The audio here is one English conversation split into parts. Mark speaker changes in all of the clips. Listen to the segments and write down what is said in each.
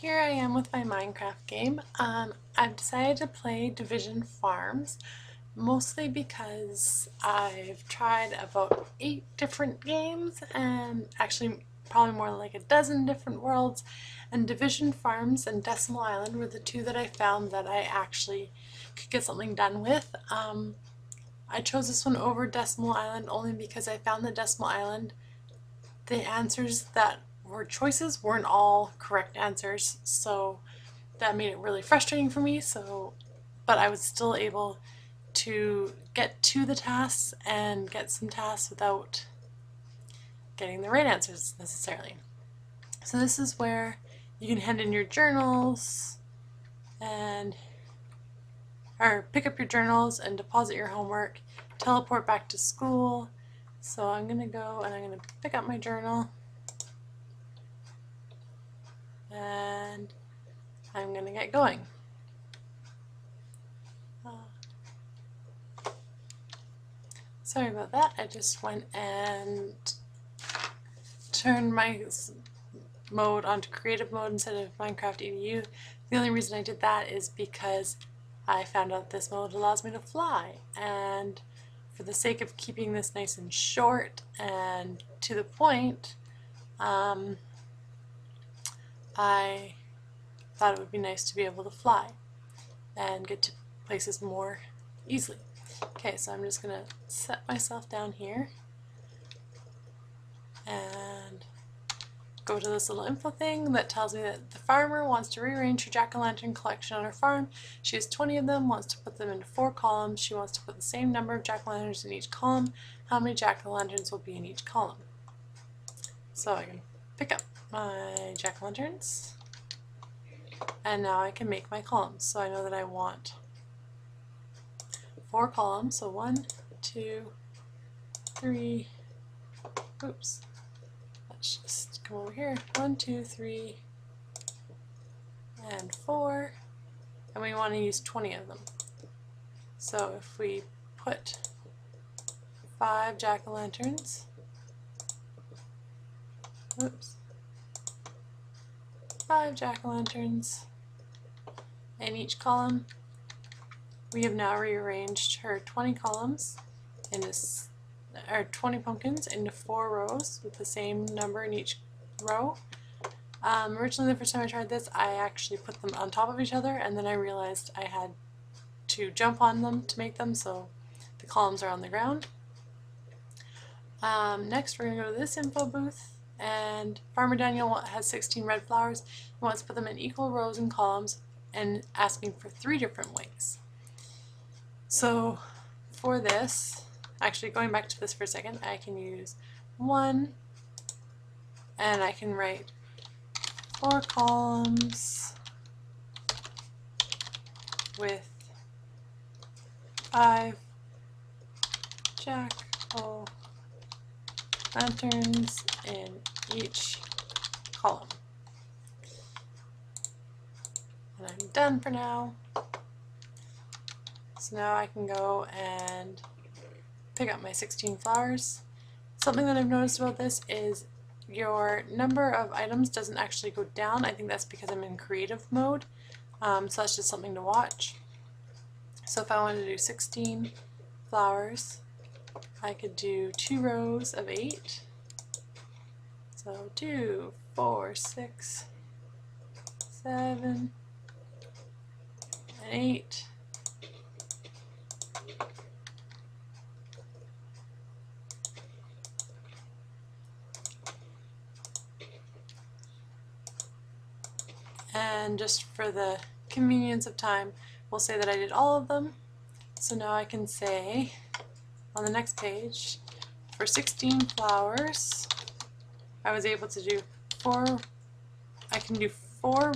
Speaker 1: here I am with my Minecraft game. I've decided to play Division Farms, mostly because I've tried about 8 different games, and actually probably more like a dozen different worlds, and Division Farms and Decimal Island were the two that I found that I actually could get something done with. I chose this one over Decimal Island only because I found that Decimal Island, the answers that were choices weren't all correct answers, so that made it really frustrating for me. But I was still able to get to the tasks and get some tasks without getting the right answers necessarily. So this is where you can hand in your journals or pick up your journals and deposit your homework, teleport back to school. So I'm going to go and I'm going to pick up my journal and I'm going to get going. Sorry about that, I just went and turned my mode onto creative mode instead of MinecraftEDU. The only reason I did that is because I found out this mode allows me to fly, and for the sake of keeping this nice and short and to the point, I thought it would be nice to be able to fly and get to places more easily. Okay, so I'm just going to set myself down here and go to this little info thing that tells me that the farmer wants to rearrange her jack-o'-lantern collection on her farm. She has 20 of them, wants to put them into 4 columns. She wants to put the same number of jack-o'-lanterns in each column. How many jack-o'-lanterns will be in each column? So I can pick up my jack-o'-lanterns, and now I can make my columns. So I know that I want 4 columns, so 1, 2, 3, oops, let's just come over here, 1, 2, 3, and 4, and we want to use 20 of them. So if we put 5 jack-o'-lanterns, oops, 5 jack-o'-lanterns in each column, we have now rearranged her 20 columns into, or 20 pumpkins into 4 rows with the same number in each row. Originally, the first time I tried this, I actually put them on top of each other, and then I realized I had to jump on them to make them, so the columns are on the ground. Next, we're going to go to this info booth, and Farmer Daniel has 16 red flowers. He wants to put them in equal rows and columns, and asking for 3 different ways. So for this, actually going back to this for a second, I can use 1, and I can write 4 columns with 5 jack-o'-lanterns in each column. And I'm done for now. So now I can go and pick up my 16 flowers. Something that I've noticed about this is your number of items doesn't actually go down. I think that's because I'm in creative mode, so that's just something to watch. So if I wanted to do 16 flowers, I could do 2 rows of 8. So 2, 4, 6, 7, and 8. And just for the convenience of time, we'll say that I did all of them. So now I can say on the next page, for 16 flowers, I was able to do 4, I can do 4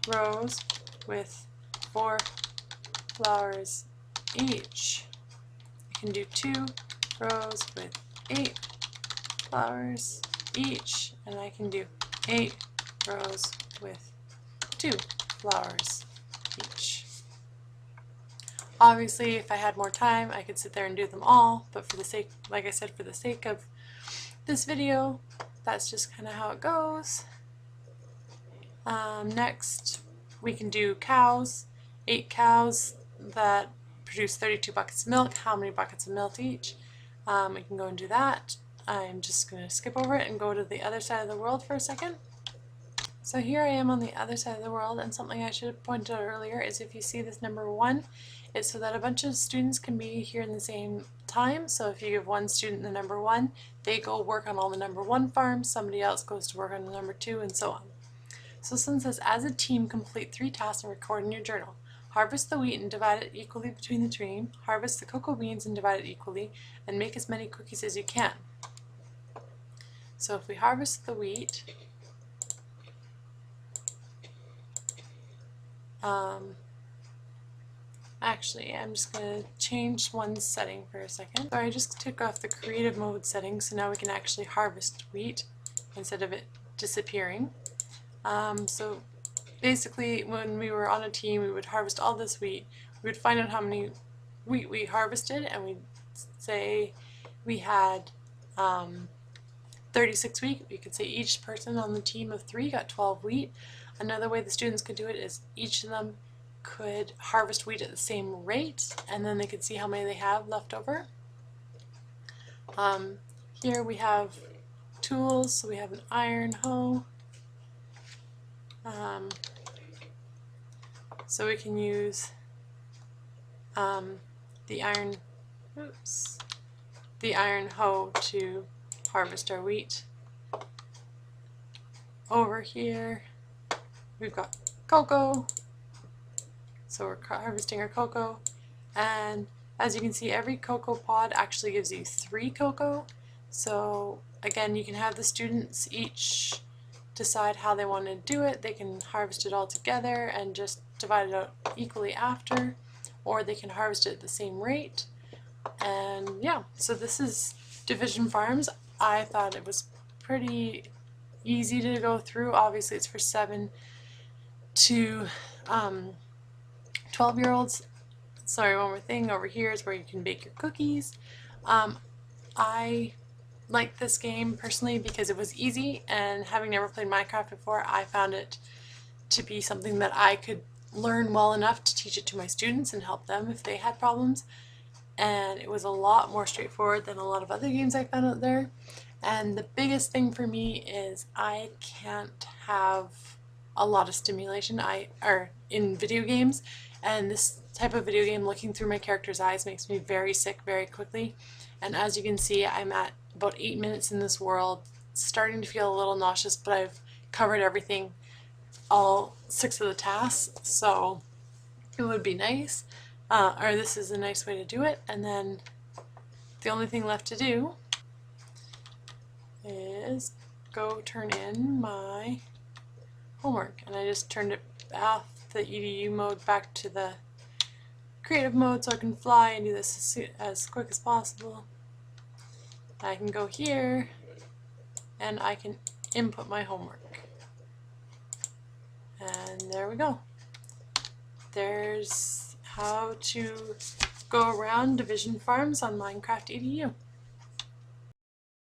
Speaker 1: rows with 4 flowers each. I can do 2 rows with 8 flowers each, and I can do 8 rows with 2 flowers each. Obviously, if I had more time, I could sit there and do them all, but for the sake, like I said, for the sake of this video, that's just kind of how it goes. Next, we can do cows. 8 cows that produce 32 buckets of milk. How many buckets of milk each? We can go and do that. I'm just going to skip over it and go to the other side of the world for a second. So here I am on the other side of the world, and something I should have pointed out earlier is if you see this number 1, it's so that a bunch of students can be here in the same time. So if you give one student the number 1, they go work on all the number 1 farms, somebody else goes to work on the number 2, and so on. So this one says, as a team, complete 3 tasks and record in your journal. Harvest the wheat and divide it equally between the team. Harvest the cocoa beans and divide it equally. And make as many cookies as you can. So if we harvest the wheat, actually, I'm just going to change one setting for a second. So I just took off the creative mode setting, so now we can actually harvest wheat instead of it disappearing. So basically, when we were on a team, we would harvest all this wheat. We would find out how many wheat we harvested, and we'd say we had 36 wheat. We could say each person on the team of 3 got 12 wheat. Another way the students could do it is each of them could harvest wheat at the same rate, and then they could see how many they have left over. Here we have tools, so we have an iron hoe. So we can use the iron hoe to harvest our wheat. Over here we've got cocoa, so we're harvesting our cocoa, and as you can see, every cocoa pod actually gives you 3 cocoa. So again, you can have the students each decide how they want to do it. They can harvest it all together and just divide it out equally after, or they can harvest it at the same rate. And yeah, so this is Division Farms. I thought it was pretty easy to go through. Obviously it's for 7 to 12-year-olds. Sorry, one more thing over here is where you can bake your cookies. I like this game personally because it was easy, and having never played Minecraft before, I found it to be something that I could learn well enough to teach it to my students and help them if they had problems. And it was a lot more straightforward than a lot of other games I found out there. And the biggest thing for me is I can't have a lot of stimulation in video games, and this type of video game, looking through my character's eyes, makes me very sick very quickly. And as you can see, I'm at about 8 minutes in this world, starting to feel a little nauseous, but I've covered everything, all 6 of the tasks, so it would be nice, or this is a nice way to do it. And then the only thing left to do is go turn in my homework, and I just turned it off the EDU mode back to the creative mode so I can fly and do this as quick as possible. I can go here and I can input my homework, and there we go. There's how to go around Division Farms on MinecraftEDU.